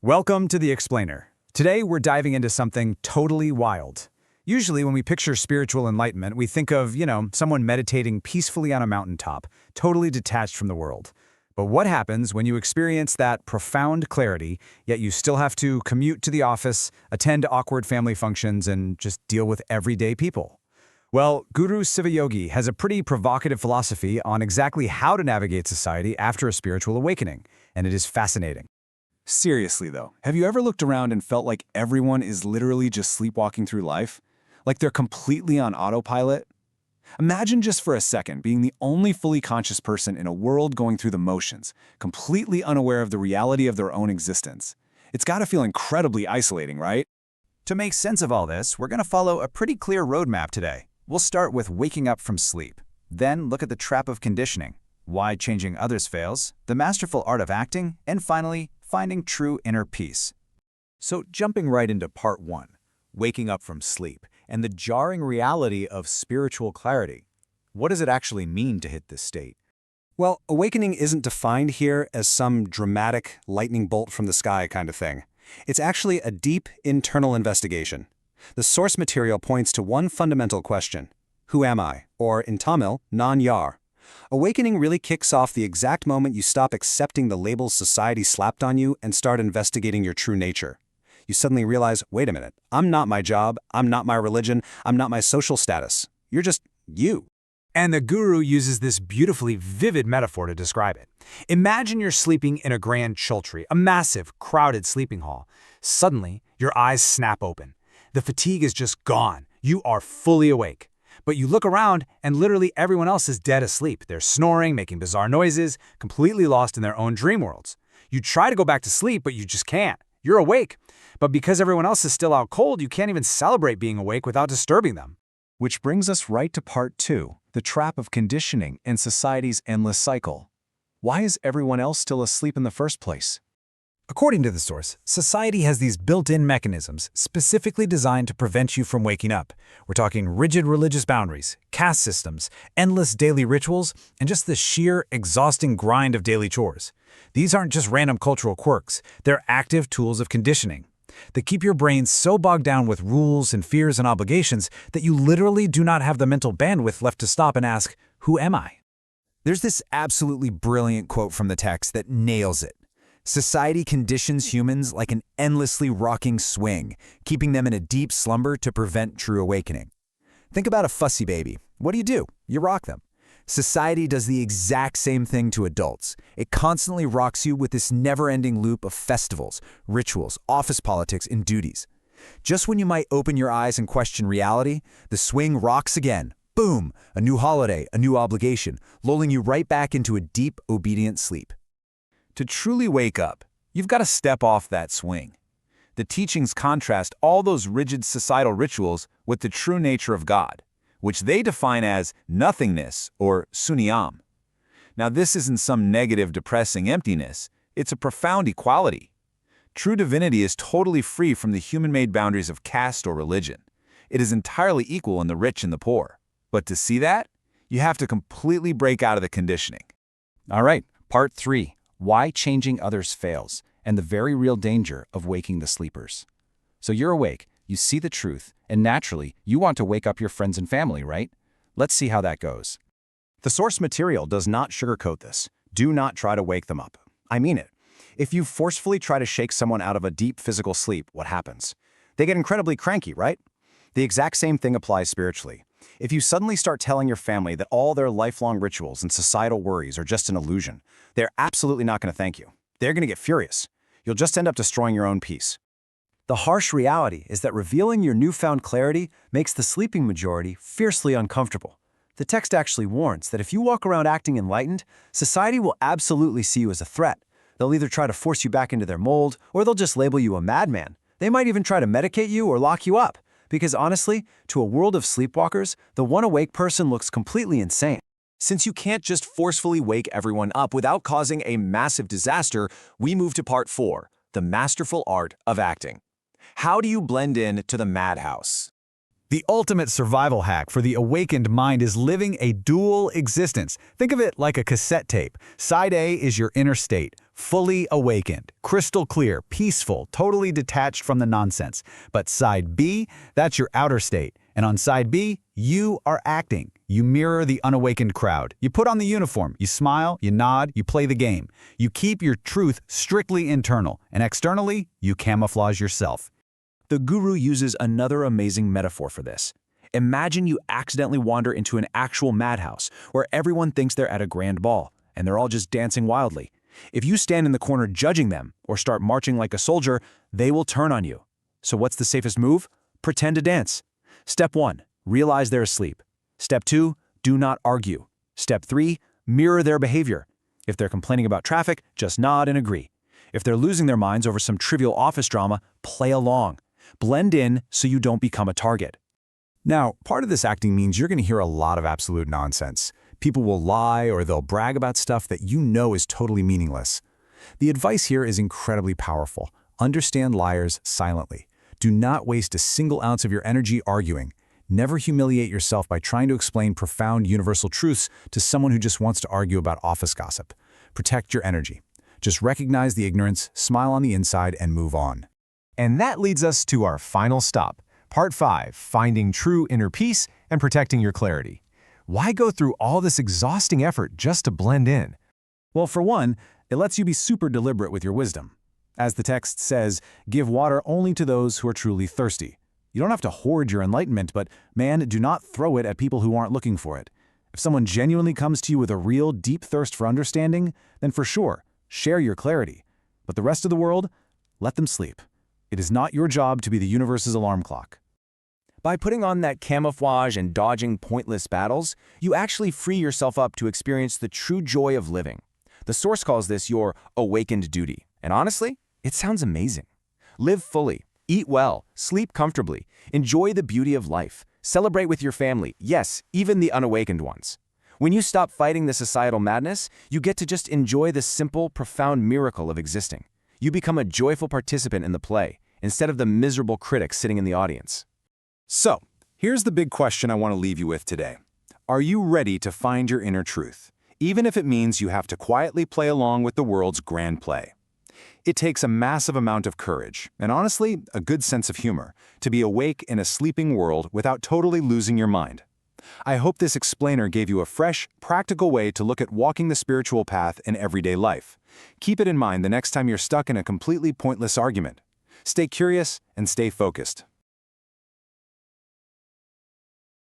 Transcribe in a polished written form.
Welcome to The Explainer. Today we're diving into something totally wild. Usually when we picture spiritual enlightenment, we think of, someone meditating peacefully on a mountaintop, totally detached from the world. But what happens when you experience that profound clarity, yet you still have to commute to the office, attend awkward family functions, and just deal with everyday people? Well, Guru Sivayogi has a pretty provocative philosophy on exactly how to navigate society after a spiritual awakening, and it is fascinating. Seriously though, have you ever looked around and felt like everyone is literally just sleepwalking through life? Like they're completely on autopilot? Imagine just for a second being the only fully conscious person in a world going through the motions, completely unaware of the reality of their own existence. It's gotta feel incredibly isolating, right? To make sense of all this, we're going to follow a pretty clear roadmap today. We'll start with waking up from sleep, then look at the trap of conditioning, why changing others fails, the masterful art of acting, and finally, finding true inner peace. So jumping right into part 1, waking up from sleep, and the jarring reality of spiritual clarity. What does it actually mean to hit this state? Well, awakening isn't defined here as some dramatic lightning bolt from the sky kind of thing. It's actually a deep internal investigation. The source material points to one fundamental question: who am I? Or in Tamil, nan yar. Awakening really kicks off the exact moment you stop accepting the labels society slapped on you and start investigating your true nature. You suddenly realize, wait a minute, I'm not my job, I'm not my religion, I'm not my social status. You're just you. And the guru uses this beautifully vivid metaphor to describe it. Imagine you're sleeping in a grand chultri, a massive, crowded sleeping hall. Suddenly, your eyes snap open. The fatigue is just gone. You are fully awake. But you look around, and literally everyone else is dead asleep. They're snoring, making bizarre noises, completely lost in their own dream worlds. You try to go back to sleep, but you just can't. You're awake. But because everyone else is still out cold, you can't even celebrate being awake without disturbing them. Which brings us right to part 2, the trap of conditioning and society's endless cycle. Why is everyone else still asleep in the first place? According to the source, society has these built-in mechanisms specifically designed to prevent you from waking up. We're talking rigid religious boundaries, caste systems, endless daily rituals, and just the sheer, exhausting grind of daily chores. These aren't just random cultural quirks, they're active tools of conditioning. They keep your brain so bogged down with rules and fears and obligations that you literally do not have the mental bandwidth left to stop and ask, who am I? There's this absolutely brilliant quote from the text that nails it. Society conditions humans like an endlessly rocking swing, keeping them in a deep slumber to prevent true awakening. Think about a fussy baby. What do? You rock them. Society does the exact same thing to adults. It constantly rocks you with this never-ending loop of festivals, rituals, office politics, and duties. Just when you might open your eyes and question reality, the swing rocks again. Boom! A new holiday, a new obligation, lulling you right back into a deep, obedient sleep. To truly wake up, you've got to step off that swing. The teachings contrast all those rigid societal rituals with the true nature of God, which they define as nothingness or sunyam. Now this isn't some negative, depressing emptiness, it's a profound equality. True divinity is totally free from the human-made boundaries of caste or religion. It is entirely equal in the rich and the poor. But to see that, you have to completely break out of the conditioning. All right, part 3. Why changing others fails, and the very real danger of waking the sleepers. So you're awake, you see the truth, and naturally, you want to wake up your friends and family, right? Let's see how that goes. The source material does not sugarcoat this. Do not try to wake them up. I mean it. If you forcefully try to shake someone out of a deep physical sleep, what happens? They get incredibly cranky, right? The exact same thing applies spiritually. If you suddenly start telling your family that all their lifelong rituals and societal worries are just an illusion, they're absolutely not going to thank you. They're going to get furious. You'll just end up destroying your own peace. The harsh reality is that revealing your newfound clarity makes the sleeping majority fiercely uncomfortable. The text actually warns that if you walk around acting enlightened, society will absolutely see you as a threat. They'll either try to force you back into their mold, or they'll just label you a madman. They might even try to medicate you or lock you up. Because honestly, to a world of sleepwalkers, the one awake person looks completely insane. Since you can't just forcefully wake everyone up without causing a massive disaster, we move to part 4, the masterful art of acting. How do you blend in to the madhouse? The ultimate survival hack for the awakened mind is living a dual existence. Think of it like a cassette tape. Side A is your inner state, fully awakened, crystal clear, peaceful, totally detached from the nonsense. But side B, that's your outer state. And on side B, you are acting. You mirror the unawakened crowd. You put on the uniform, you smile, you nod, you play the game. You keep your truth strictly internal, and externally, you camouflage yourself. The guru uses another amazing metaphor for this. Imagine you accidentally wander into an actual madhouse where everyone thinks they're at a grand ball, and they're all just dancing wildly. If you stand in the corner judging them or start marching like a soldier, they will turn on you. So what's the safest move? Pretend to dance. Step 1, realize they're asleep. Step 2, do not argue. Step 3, mirror their behavior. If they're complaining about traffic, just nod and agree. If they're losing their minds over some trivial office drama, play along. Blend in so you don't become a target. Now, part of this acting means you're going to hear a lot of absolute nonsense. People will lie or they'll brag about stuff that you know is totally meaningless. The advice here is incredibly powerful. Understand liars silently. Do not waste a single ounce of your energy arguing. Never humiliate yourself by trying to explain profound universal truths to someone who just wants to argue about office gossip. Protect your energy. Just recognize the ignorance, smile on the inside, and move on. And that leads us to our final stop, Part 5, Finding True Inner Peace and Protecting Your Clarity. Why go through all this exhausting effort just to blend in? Well, for one, it lets you be super deliberate with your wisdom. As the text says, give water only to those who are truly thirsty. You don't have to hoard your enlightenment, but man, do not throw it at people who aren't looking for it. If someone genuinely comes to you with a real deep thirst for understanding, then for sure, share your clarity. But the rest of the world, let them sleep. It is not your job to be the universe's alarm clock. By putting on that camouflage and dodging pointless battles, you actually free yourself up to experience the true joy of living. The Source calls this your awakened duty. And honestly, it sounds amazing. Live fully, eat well, sleep comfortably, enjoy the beauty of life, celebrate with your family, yes, even the unawakened ones. When you stop fighting the societal madness, you get to just enjoy the simple, profound miracle of existing. You become a joyful participant in the play, instead of the miserable critic sitting in the audience. So, here's the big question I want to leave you with today. Are you ready to find your inner truth, even if it means you have to quietly play along with the world's grand play? It takes a massive amount of courage, and honestly, a good sense of humor, to be awake in a sleeping world without totally losing your mind. I hope this explainer gave you a fresh, practical way to look at walking the spiritual path in everyday life. Keep it in mind the next time you're stuck in a completely pointless argument. Stay curious and stay focused.